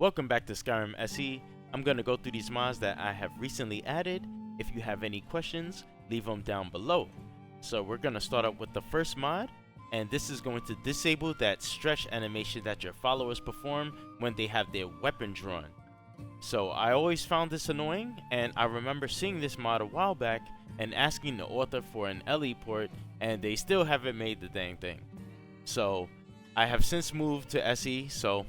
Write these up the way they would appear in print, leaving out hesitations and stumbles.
Welcome back to Skyrim SE. I'm going to go through these mods that I have recently added. If you have any questions, leave them down below. So we're going to start up with the first mod, and this is going to disable that stretch animation that your followers perform when they have their weapon drawn. So I always found this annoying, and I remember seeing this mod a while back and asking the author for an LE port, and they still haven't made the dang thing. So I have since moved to SE, so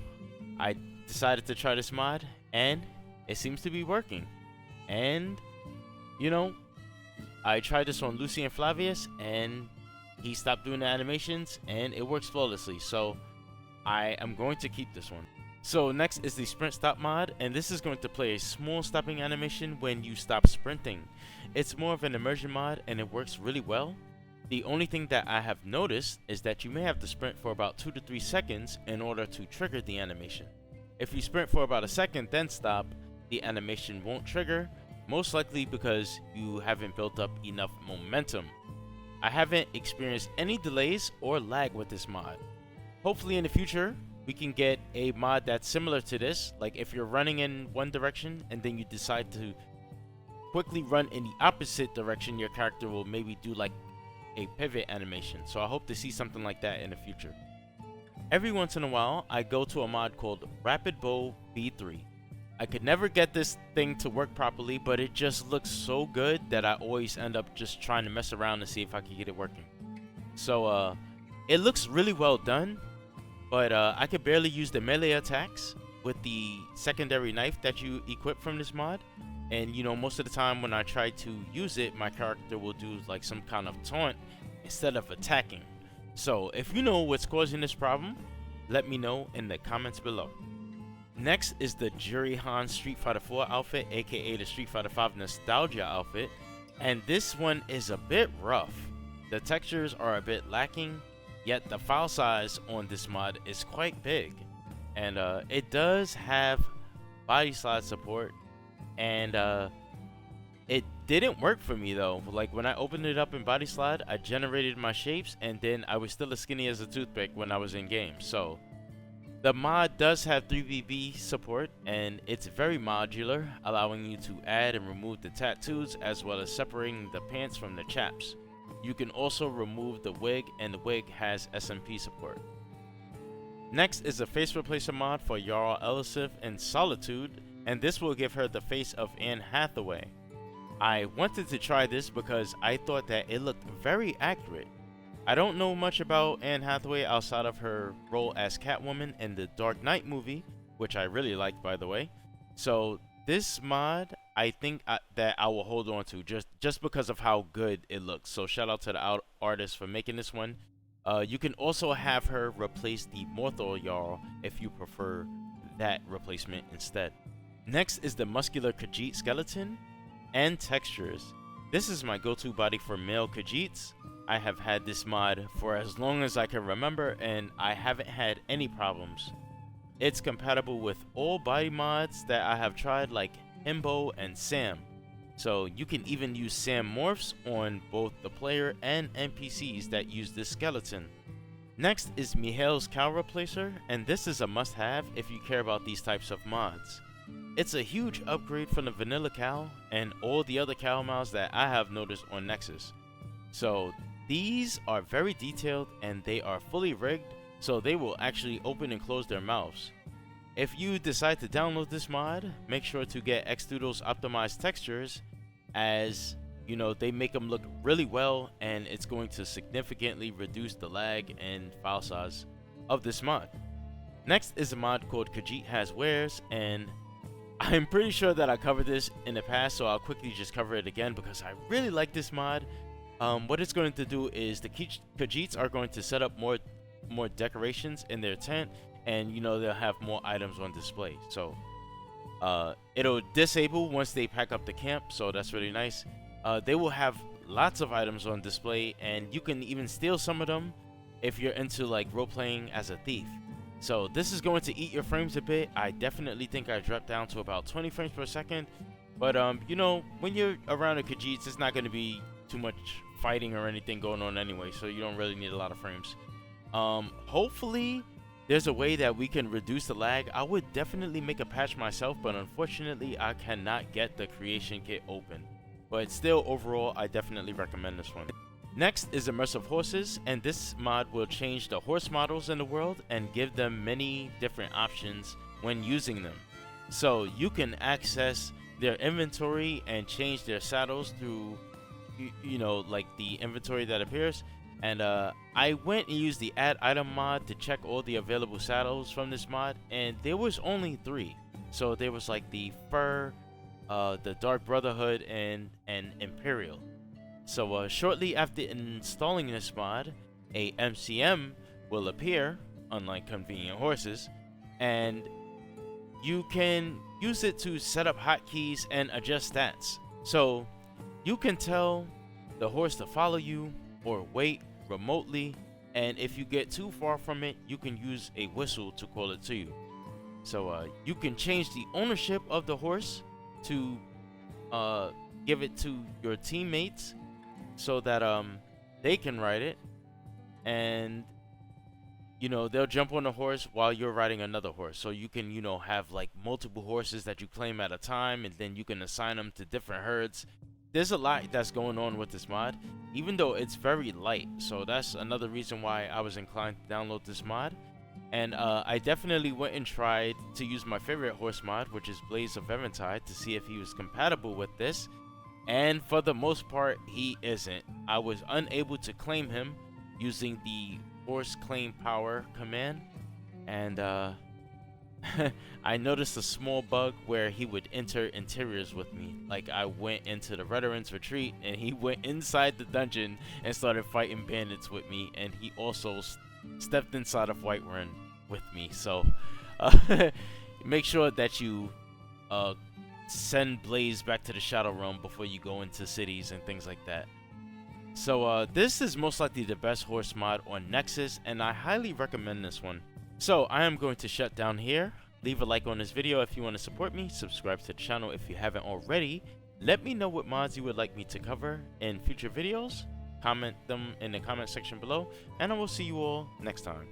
I decided to try this mod, and it seems to be working. And you know, I tried this on Lucy and Flavius, and he stopped doing the animations, and it works flawlessly. So I am going to keep this one. So next is the sprint stop mod, and this is going to play a small stopping animation when you stop sprinting. It's more of an immersion mod, and it works really well. The only thing that I have noticed is that you may have to sprint for about 2 to 3 seconds in order to trigger the animation. If you sprint for about a second then stop, the animation won't trigger, most likely because you haven't built up enough momentum. I haven't experienced any delays or lag with this mod. Hopefully in the future, we can get a mod that's similar to this, like if you're running in one direction and then you decide to quickly run in the opposite direction, your character will maybe do like a pivot animation. So I hope to see something like that in the future. Every once in a while, I go to a mod called Rapid Bow V3. I could never get this thing to work properly, but it just looks so good that I always end up just trying to mess around to see if I can get it working. So it looks really well done, but I could barely use the melee attacks with the secondary knife that you equip from this mod. And you know, most of the time when I try to use it, my character will do like some kind of taunt instead of attacking. So if you know what's causing this problem, let me know in the comments below. Next is the Jarl Han Street Fighter 4 outfit, aka the Street Fighter 5 Nostalgia outfit, and this one is a bit rough. The textures are a bit lacking, yet the file size on this mod is quite big, and it does have body slide support, and it didn't work for me though. Like when I opened it up in body slide, I generated my shapes, and then I was still as skinny as a toothpick when I was in game. So the mod does have 3BB support, and it's very modular, allowing you to add and remove the tattoos as well as separating the pants from the chaps. You can also remove the wig, and the wig has SMP support. Next is a face replacer mod for Jarl Elisif in Solitude, and this will give her the face of Anne Hathaway. I wanted to try this because I thought that it looked very accurate. I don't know much about Anne Hathaway outside of her role as Catwoman in the Dark Knight movie, which I really liked, by the way. So this mod, I think that I will hold on to just because of how good it looks. So shout out to the artist for making this one. You can also have her replace the Morthal Jarl if you prefer that replacement instead. Next is the Muscular Kajit skeleton and textures. This is my go-to body for male Kajits. I have had this mod for as long as I can remember, and I haven't had any problems. It's compatible with all body mods that I have tried, like Himbo and Sam. So you can even use Sam morphs on both the player and NPCs that use this skeleton. Next is Mihail's cow replacer, and this is a must-have if you care about these types of mods. It's a huge upgrade from the vanilla cow and all the other cow mods that I have noticed on Nexus. So these are very detailed, and they are fully rigged, so they will actually open and close their mouths. If you decide to download this mod, make sure to get Xdoodle's optimized textures, as you know, they make them look really well, and it's going to significantly reduce the lag and file size of this mod. Next is a mod called Kajit Has Wares, and I'm pretty sure that I covered this in the past, so I'll quickly just cover it again because I really like this mod. What it's going to do is the Kajits are going to set up more decorations in their tent, and you know, they'll have more items on display. So it'll disable once they pack up the camp, so that's really nice. They will have lots of items on display, and you can even steal some of them if you're into like role-playing as a thief. So this is going to eat your frames a bit. I definitely think I dropped down to about 20 frames per second, but you know, when you're around a Kajits, it's not going to be too much fighting or anything going on anyway, so you don't really need a lot of frames. Hopefully there's a way that we can reduce the lag, I would definitely make a patch myself, but unfortunately I cannot get the creation kit open. But still, overall, I definitely recommend this one. Next is the Mer of Horses, and this mod will change the horse models in the world and give them many different options when using them. So you can access their inventory and change their saddles through, you know, like the inventory that appears. And I went and used the add item mod to check all the available saddles from this mod, and there was only 3. So there was like the Fur, the Dark Brotherhood, and Imperial. So shortly after installing this mod, a MCM will appear, unlike Convenient Horses, and you can use it to set up hotkeys and adjust stats. So you can tell the horse to follow you or wait remotely, and if you get too far from it, you can use a whistle to call it to you. So you can change the ownership of the horse to give it to your teammates so that they can ride it, and you know, they'll jump on the horse while you're riding another horse. So you can, you know, have like multiple horses that you claim at a time, and then you can assign them to different herds. There's a lot that's going on with this mod, even though it's very light. So that's another reason why I was inclined to download this mod. And I definitely went and tried to use my favorite horse mod, which is Blaze of Eventide, to see if he was compatible with this. And for the most part, he isn't. I was unable to claim him using the horse claim power command, and I noticed a small bug where he would enter interiors with me. Like, I went into the veterans retreat and he went inside the dungeon and started fighting bandits with me, and he also stepped inside of Whiterun with me. So make sure that you send Blaze back to the Shadow Realm before you go into cities and things like that. So this is most likely the best horse mod on Nexus, and I highly recommend this one. So I am going to shut down here. Leave a like on this video if you want to support me. Subscribe to the channel if you haven't already. Let me know what mods you would like me to cover in future videos. Comment them in the comment section below, and I will see you all next time.